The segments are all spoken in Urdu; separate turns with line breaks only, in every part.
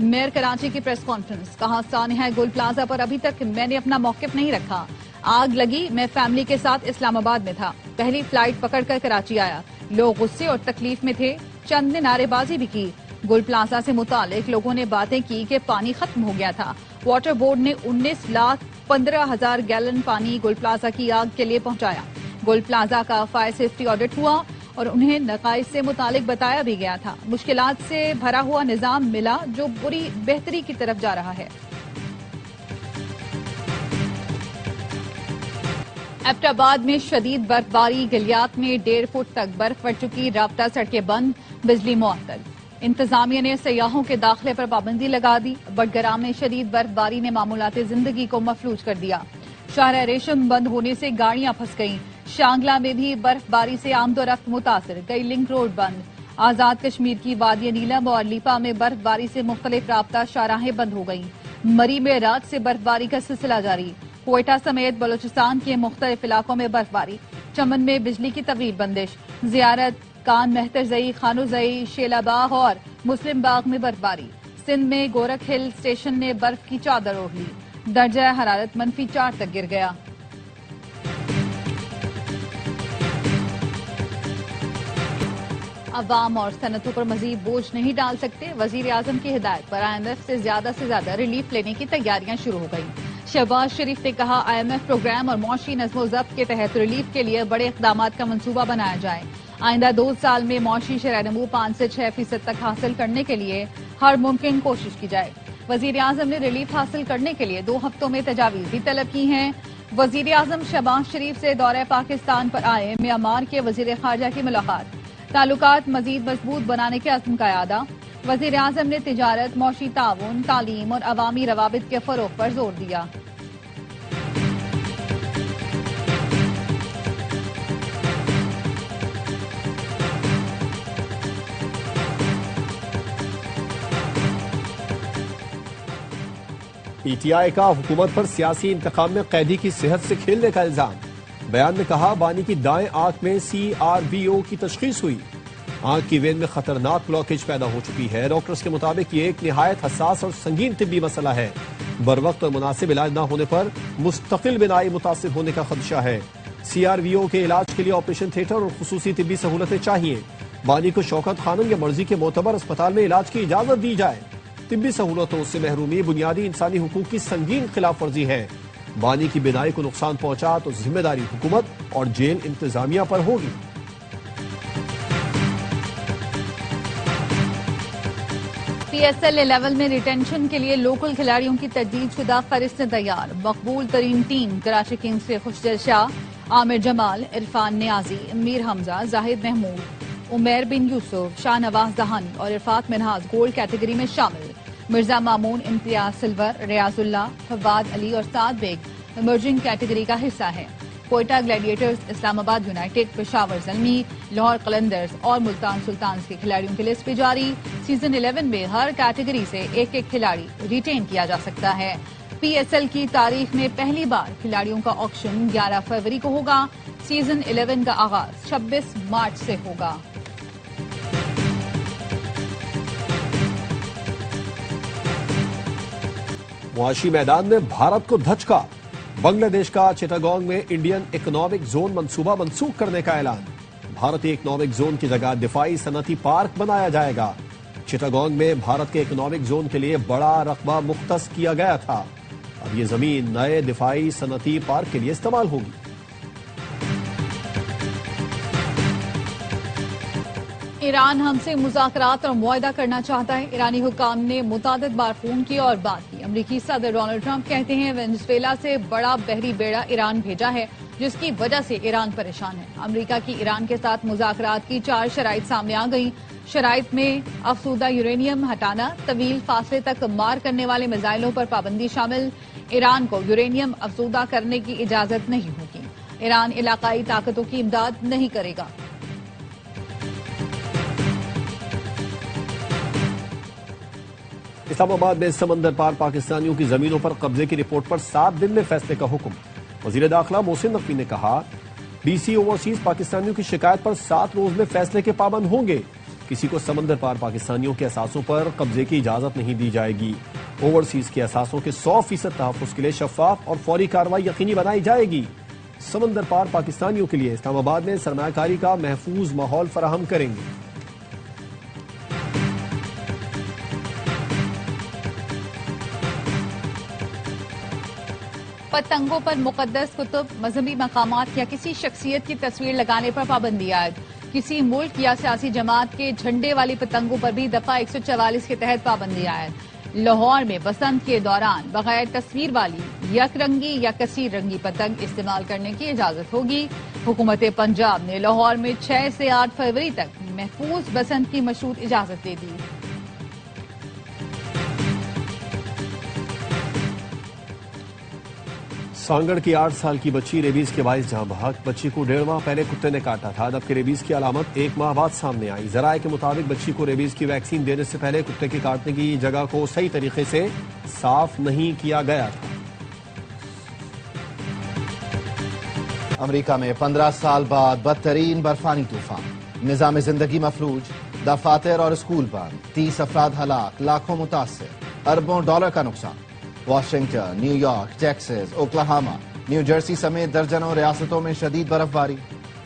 میئر کراچی کی پریس کانفرنس، کہا سانحہ گل پلازا پر ابھی تک میں نے اپنا موقف نہیں رکھا، آگ لگی میں فیملی کے ساتھ اسلام آباد میں تھا، پہلی فلائٹ پکڑ کر کراچی آیا، لوگ غصے اور تکلیف میں تھے، چند نے نعرے بازی بھی کی، گل پلازا سے متعلق لوگوں نے باتیں کی کہ پانی ختم ہو گیا تھا، واٹر بورڈ نے 19,15,000 گیلن پانی گل پلازا کی آگ کے لیے پہنچایا، گل پلازا کا فائر سیفٹی آڈٹ ہوا اور انہیں نقائص سے متعلق بتایا بھی گیا تھا، مشکلات سے بھرا ہوا نظام ملا جو بری بہتری کی طرف جا رہا ہے۔ ایبٹ آباد میں شدید برف باری، گلیات میں 1.5 فٹ تک برف پڑ چکی، رابطہ سڑکیں بند، بجلی معطل، انتظامیہ نے سیاحوں کے داخلے پر پابندی لگا دی، بٹگرام میں شدید برف باری نے معمولات زندگی کو مفلوج کر دیا، شاہراہ ریشم بند ہونے سے گاڑیاں پھنس گئیں، شانگلہ میں بھی برف باری سے آمد و رفت متاثر، کئی لنک روڈ بند، آزاد کشمیر کی وادی نیلم اور لیپا میں برف باری سے مختلف رابطہ شاہراہیں بند ہو گئیں، مری میں رات سے برف باری کا سلسلہ جاری، کوئٹہ سمیت بلوچستان کے مختلف علاقوں میں برف باری، چمن میں بجلی کی طویل بندش، زیارت کان مہتر زئی، خانو زئی، شیلا باغ اور مسلم باغ میں برف باری، سندھ میں گورکھ ہل اسٹیشن نے برف کی چادر اوڑھ لی، درجہ حرارت -4 تک گر گیا۔ عوام اور صنعتوں پر مزید بوجھ نہیں ڈال سکتے، وزیر اعظم کی ہدایت پر IMF سے زیادہ ریلیف لینے کی تیاریاں شروع ہو گئیں، شہباز شریف نے کہا IMF پروگرام اور معاشی نظم و ضبط کے تحت ریلیف کے لیے بڑے اقدامات کا منصوبہ بنایا جائے، آئندہ 2 سال میں معاشی شرح نمو 5 سے 6% تک حاصل کرنے کے لیے ہر ممکن کوشش کی جائے، وزیر اعظم نے ریلیف حاصل کرنے کے لیے 2 ہفتوں میں تجاویز بھی طلب کی ہیں، وزیر اعظم شہباز شریف سے دورہ پاکستان پر آئے میانمار کے وزیر خارجہ کی ملاقات، تعلقات مزید مضبوط بنانے کے عزم کا اعادہ، وزیر اعظم نے تجارت، معاشی تعاون، تعلیم اور عوامی روابط کے فروغ پر زور دیا۔
پی ٹی آئی کا حکومت پر سیاسی انتخاب میں قیدی کی صحت سے کھیلنے کا الزام، بیان میں کہا بانی کی دائیں آنکھ میں CRBO کی تشخیص ہوئی، آنکھ کی وین میں خطرناک بلاکیج پیدا ہو چکی ہے، ڈاکٹرز کے مطابق یہ ایک نہایت حساس اور سنگین طبی مسئلہ ہے، بروقت اور مناسب علاج نہ ہونے پر مستقل بینائی متاثر ہونے کا خدشہ ہے، CRBO کے علاج کے لیے آپریشن تھیٹر اور خصوصی طبی سہولتیں چاہیے، بانی کو شوکت خانم یا مرضی کے معتبر اسپتال میں علاج کی اجازت دی جائے، طبی سہولتوں سے محرومی بنیادی انسانی حقوق کی سنگین خلاف ورزی ہے، بانی کی بینائی کو نقصان پہنچا تو ذمہ داری حکومت اور جیل انتظامیہ پر ہوگی۔
PSL 11 میں ریٹینشن کے لیے لوکل کھلاڑیوں کی تجدید شدہ فہرست تیار، مقبول ترین ٹیم کراچی کنگز سے خوشدل شاہ، عامر جمال، عرفان نیازی، میر حمزہ، زاہد محمود، عمیر بن یوسف، شاہ نواز دہانی اور عرفات منہاز گولڈ کیٹیگری میں شامل، مرزا مامون امتیاز سلور، ریاض اللہ، فواد علی اور سعد بیگ ایمرجنگ کیٹیگری کا حصہ ہیں، کوئٹہ گلیڈیٹرز، اسلام آباد یونائیٹڈ، پشاور زلمی، لاہور قلندرز اور ملتان سلطانز کے کھلاڑیوں کی لسٹ بھی جاری، سیزن 11 میں ہر کیٹیگری سے ایک کھلاڑی ریٹین کیا جا سکتا ہے، PSL کی تاریخ میں پہلی بار کھلاڑیوں کا آکشن 11 فروری کو ہوگا، سیزن 11 کا آغاز 26 مارچ سے ہوگا۔
معاشی میدان میں بھارت کو دھچکا، بنگلہ دیش کا چٹاگانگ میں انڈین اکنامک زون منصوبہ منسوخ کرنے کا اعلان، بھارتی اکنامک زون کی جگہ دفاعی صنعتی پارک بنایا جائے گا، چٹاگانگ میں بھارت کے اکنامک زون کے لیے بڑا رقبہ مختص کیا گیا تھا، اب یہ زمین نئے دفاعی صنعتی پارک کے لیے استعمال ہوگی۔
ایران ہم سے مذاکرات اور معاہدہ کرنا چاہتا ہے، ایرانی حکام نے متعدد بار فون کیا اور بات کی، امریکی صدر ڈونلڈ ٹرمپ کہتے ہیں وینزویلا سے بڑا بحری بیڑا ایران بھیجا ہے جس کی وجہ سے ایران پریشان ہے، امریکہ کی ایران کے ساتھ مذاکرات کی 4 شرائط سامنے آ گئیں، شرائط میں افزودہ یورینیم ہٹانا، طویل فاصلے تک مار کرنے والے میزائلوں پر پابندی شامل، ایران کو یورینیم افزودہ کرنے کی اجازت نہیں ہوگی، ایران علاقائی طاقتوں کی امداد نہیں کرے گا۔
اسلام آباد میں سمندر پار پاکستانیوں کی زمینوں پر قبضے کی رپورٹ پر 7 دن میں فیصلے کا حکم، وزیر داخلہ محسن نقوی نے کہا BC اوورسیز پاکستانیوں کی شکایت پر 7 روز میں فیصلے کے پابند ہوں گے، کسی کو سمندر پار پاکستانیوں کے اثاثوں پر قبضے کی اجازت نہیں دی جائے گی۔ اوورسیز کے اثاثوں کے 100% تحفظ کے لیے شفاف اور فوری کارروائی یقینی بنائی جائے گی۔ سمندر پار پاکستانیوں کے لیے اسلام آباد میں سرمایہ کاری کا محفوظ ماحول فراہم کریں گے۔
پتنگوں پر مقدس کتب، مذہبی مقامات یا کسی شخصیت کی تصویر لگانے پر پابندی عائد۔ کسی ملک یا سیاسی جماعت کے جھنڈے والی پتنگوں پر بھی دفعہ 144 کے تحت پابندی عائد۔ لاہور میں بسنت کے دوران بغیر تصویر والی یک رنگی یا کثیر رنگی پتنگ استعمال کرنے کی اجازت ہوگی۔ حکومت پنجاب نے لاہور میں 6 سے 8 فروری تک محفوظ بسنت کی مشروط اجازت دے دی۔
سانگڑ کی 8 سال کی بچی ریبیز کے باعث جاں بحق۔ بچی کو 1.5 ماہ پہلے کتے نے کاٹا تھا، جبکہ ریبیز کی علامت 1 ماہ بعد سامنے آئی۔ ذرائع کے مطابق بچی کو ریبیز کی ویکسین دینے سے پہلے کتے کے کاٹنے کی جگہ کو صحیح طریقے سے صاف نہیں کیا گیا تھا۔
امریکہ میں 15 سال بعد بدترین برفانی طوفان، نظام زندگی مفلوج، دفاتر اور اسکول بند، 30 افراد ہلاک، لاکھوں متاثر، اربوں ڈالر کا نقصان۔ Washington, new York, Texas, Oklahoma, new Jersey سمیت درجنوں ریاستوں میں شدید برف باری۔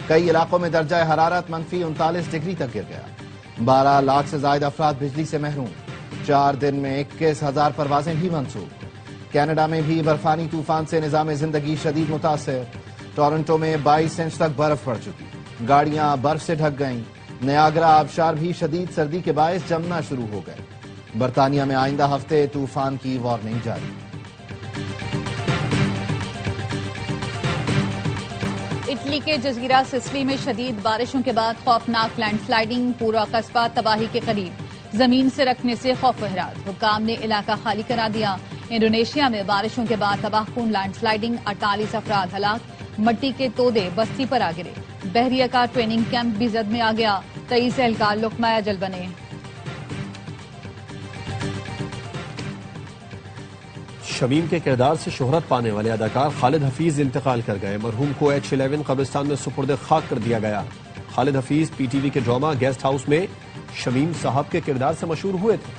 کئی علاقوں میں درجہ حرارت -39 ڈگری تک گر گیا۔ 12 لاکھ سے زائد افراد بجلی سے محروم۔ 4 دن میں 21,000 پروازیں بھی منسوخ۔ کینیڈا میں بھی برفانی طوفان سے نظام زندگی شدید متاثر۔ ٹورنٹو میں 22 انچ تک برف پڑ چکی، گاڑیاں برف سے ڈھک گئیں۔ نیاگرا آبشار بھی شدید سردی کے باعث جمنا شروع ہو گئے۔ برطانیہ میں آئندہ ہفتے طوفان کی وارننگ جاری۔
اٹلی کے جزیرہ سسلی میں شدید بارشوں کے بعد خوفناک لینڈ سلائیڈنگ، پورا قصبہ تباہی کے قریب، زمین سے رکھنے سے خوف و حراس، حکام نے علاقہ خالی کرا دیا۔ انڈونیشیا میں بارشوں کے بعد تباہ کن لینڈ سلائیڈنگ، 48 افراد ہلاک، مٹی کے تودے بستی پر آ گرے۔ بحریہ کا ٹریننگ کیمپ بھی زد میں آ گیا، 23 اہلکار لقمہ اجل بنے۔
شمیم کے کردار سے شہرت پانے والے اداکار خالد حفیظ انتقال کر گئے۔ مرحوم کو H11 قبرستان میں سپرد خاک کر دیا گیا۔ خالد حفیظ PTV کے ڈرامہ گیسٹ ہاؤس میں شمیم صاحب کے کردار سے مشہور ہوئے تھے۔